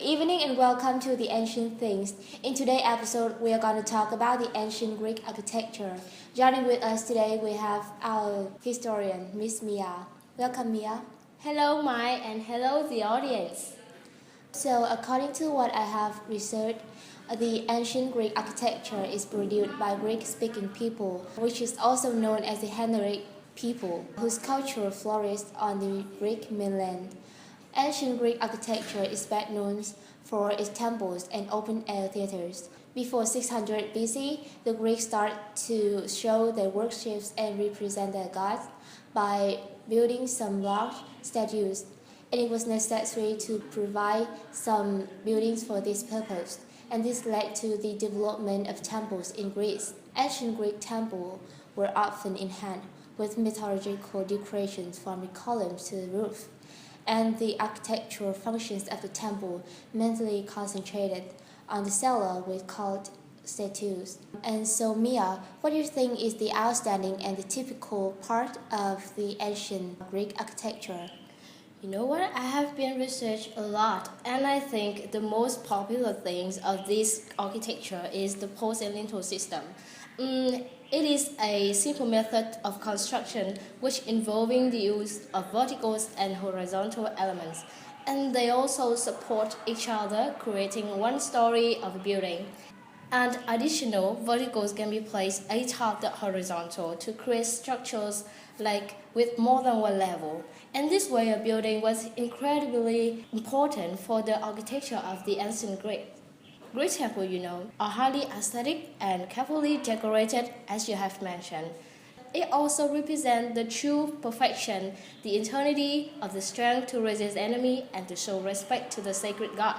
evening and welcome to the Ancient Things. In today's episode, we are going to talk about the ancient Greek architecture. Joining with us today, we have our historian, Miss Mia. Welcome, Mia. Hello, Mai, and hello, the audience. So, according to what I have researched, the ancient Greek architecture is produced by Greek-speaking people, which is also known as the Hellenic people, whose culture flourished on the Greek mainland. Ancient Greek architecture is best known for its temples and open-air theaters. Before 600 BC, the Greeks started to show their worships and represent their gods by building some large statues, and it was necessary to provide some buildings for this purpose, and this led to the development of temples in Greece. Ancient Greek temples were often enhanced with mythological decorations from the columns to the roof, and the architectural functions of the temple mainly concentrated on the cellar with called statues. And so, Mia, what do you think is the outstanding and the typical part of the ancient Greek architecture? You know what? I have been researched a lot, and I think the most popular things of this architecture is the post and lintel system. It is a simple method of construction which involving the use of vertical and horizontal elements, and they also support each other, creating one story of a building. And additional verticals can be placed atop the horizontal to create structures like with more than one level. And this way a building was incredibly important for the architecture of the ancient Greek. Greek temples, are highly aesthetic and carefully decorated, as you have mentioned. It also represents the true perfection, the eternity of the strength to resist enemy and to show respect to the sacred god.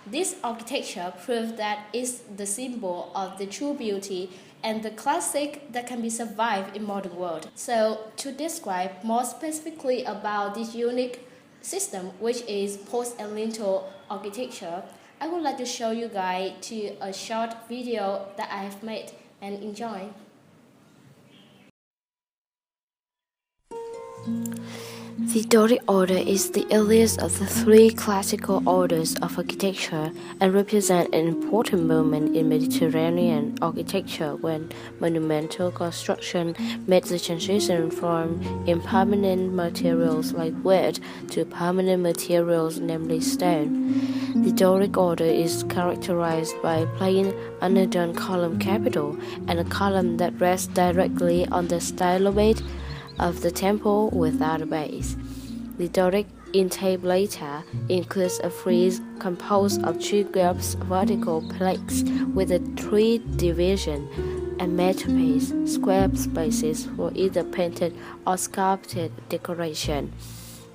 This architecture proves that it's the symbol of the true beauty and the classic that can be survived in modern world. So, to describe more specifically about this unique system, which is post and lintel architecture, I would like to show you guys to a short video that I have made and enjoy. The Doric order is the earliest of the three classical orders of architecture and represents an important moment in Mediterranean architecture when monumental construction made the transition from impermanent materials like wood to permanent materials, namely stone. The Doric order is characterized by a plain underdone column capital and a column that rests directly on the stylobate of the temple without a base. The Doric entablature includes a frieze composed of two groups vertical plaques with a three-division and metapiece, square spaces for either painted or sculpted decoration.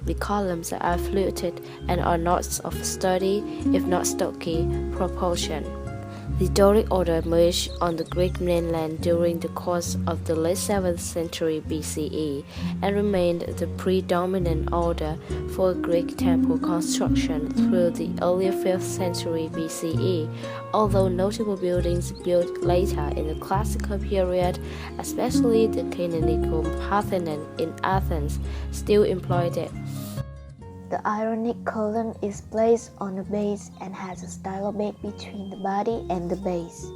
The columns are fluted and are not of sturdy, if not stocky, proportion. The Doric order emerged on the Greek mainland during the course of the late 7th century BCE and remained the predominant order for Greek temple construction through the early 5th century BCE, although notable buildings built later in the classical period, especially the canonical Parthenon in Athens, still employed it. The Ionic column is placed on a base and has a stylobate between the body and the base.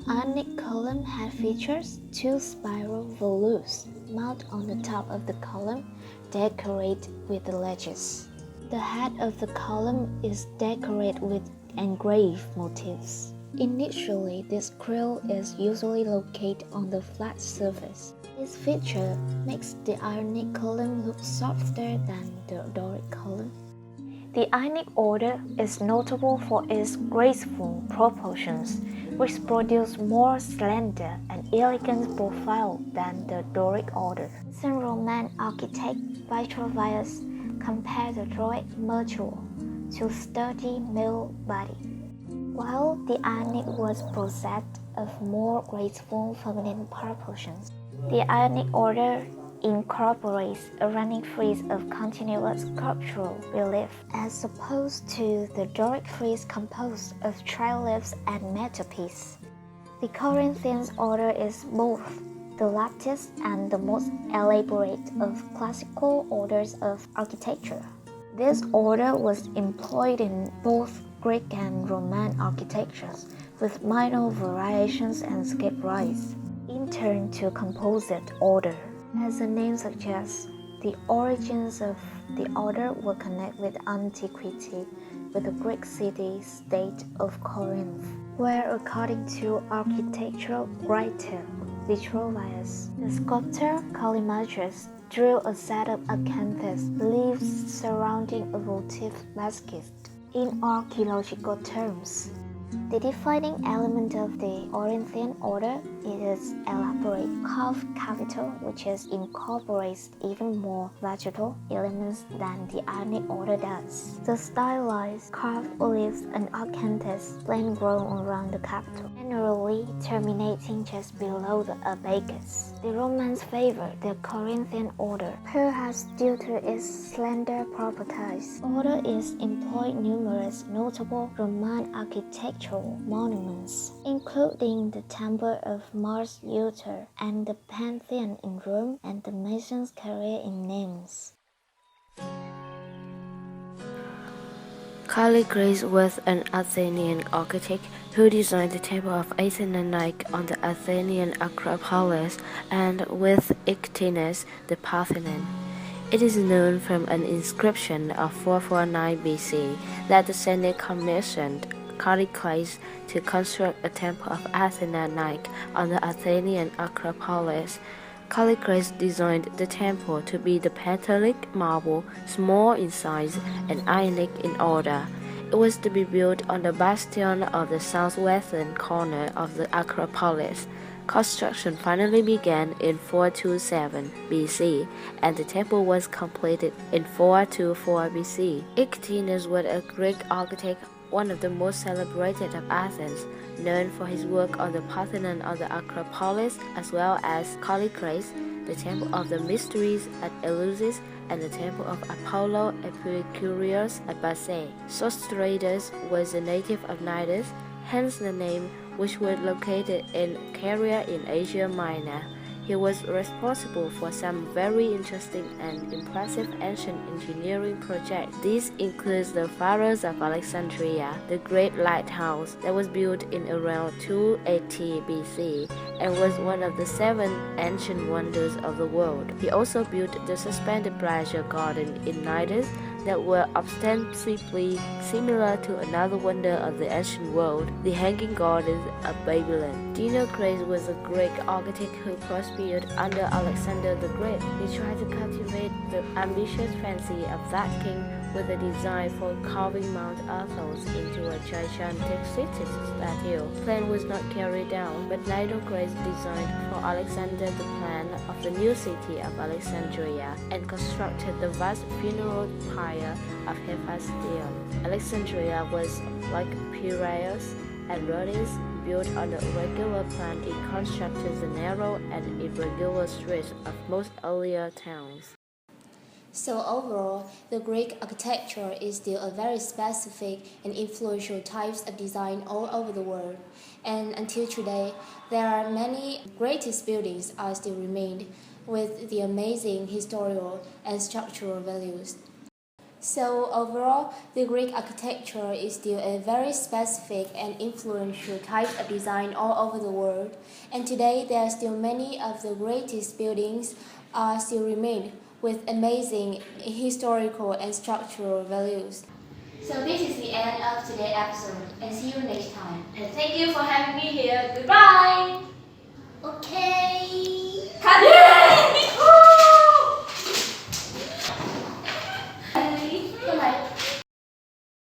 Ionic column had features two spiral volutes mounted on the top of the column, decorated with the ledges. The head of the column is decorated with engraved motifs. Initially, this quill is usually located on the flat surface. This feature makes the Ionic column look softer than the Doric column. The Ionic order is notable for its graceful proportions, which produce more slender and elegant profile than the Doric order. Ancient Roman architect Vitruvius compared the Doric mortuary to sturdy male body, while the Ionic was possessed of more graceful feminine proportions. The Ionic order incorporates a running frieze of continuous sculptural relief, as opposed to the Doric frieze composed of triglyphs and metapiece. The Corinthian order is both the latest and the most elaborate of classical orders of architecture. This order was employed in both Greek and Roman architectures, with minor variations and skip rise, in turn to composite order. As the name suggests, the origins of the order were connected with antiquity, with the Greek city-state of Corinth, where, according to architectural writer Vitruvius, the sculptor Callimachus drew a set of acanthus leaves surrounding a votive basket. In archaeological terms, the defining element of the Corinthian order is its elaborate carved capital, which incorporates even more vegetal elements than the Ionic order does. The stylized carved olives and acanthus plant grown around the capital, generally terminating just below the abacus. The Romans favored the Corinthian order, perhaps due to its slender properties. Order is employed numerous notable Roman architectural monuments, including the Temple of Mars Ultor and the Pantheon in Rome and the Mason's career in Nimes. Callicles was an Athenian architect who designed the Temple of Athena Nike on the Athenian Acropolis and with Ictinus the Parthenon. It is known from an inscription of 449 BC that the Senate commissioned Callicles to construct a temple of Athena Nike on the Athenian Acropolis. Callicles designed the temple to be the Pentelic marble, small in size and Ionic in order. It was to be built on the bastion of the southwestern corner of the Acropolis. Construction finally began in 427 BC, and the temple was completed in 424 BC. Ictinus was a Greek architect, one of the most celebrated of Athens, known for his work on the Parthenon of the Acropolis, as well as Callicles, the Temple of the Mysteries at Eleusis, and the Temple of Apollo Epicurus at Base. Sostratus was a native of Cnidus, hence the name, which was located in Caria in Asia Minor. He was responsible for some very interesting and impressive ancient engineering projects. This includes the Pharos of Alexandria, the Great Lighthouse that was built in around 280 BC and was one of the 7 ancient wonders of the world. He also built the suspended pleasure garden in Cnidus that were ostensibly similar to another wonder of the ancient world, the Hanging Gardens of Babylon. Dinocles was a Greek architect who prospered under Alexander the Great. He tried to cultivate the ambitious fancy of that king with a design for carving Mount Athos into a gigantic city statue. The plan was not carried down, but Dinocles designed for Alexander the plan of the new city of Alexandria and constructed the vast funeral pyre of Hephaestion. Alexandria was like Piraeus and Rhodes, built on the irregular plan. It constructed the narrow and irregular streets of most earlier towns. So overall, the Greek architecture is still a very specific and influential types of design all over the world. And until today, there are many greatest buildings are still remained with the amazing historical and structural values. So overall, the Greek architecture is still a very specific and influential type of design all over the world. And today, there are still many of the greatest buildings are still remained with amazing historical and structural values. So this is the end of today's episode, and see you next time. And thank you for having me here. Goodbye! Okay.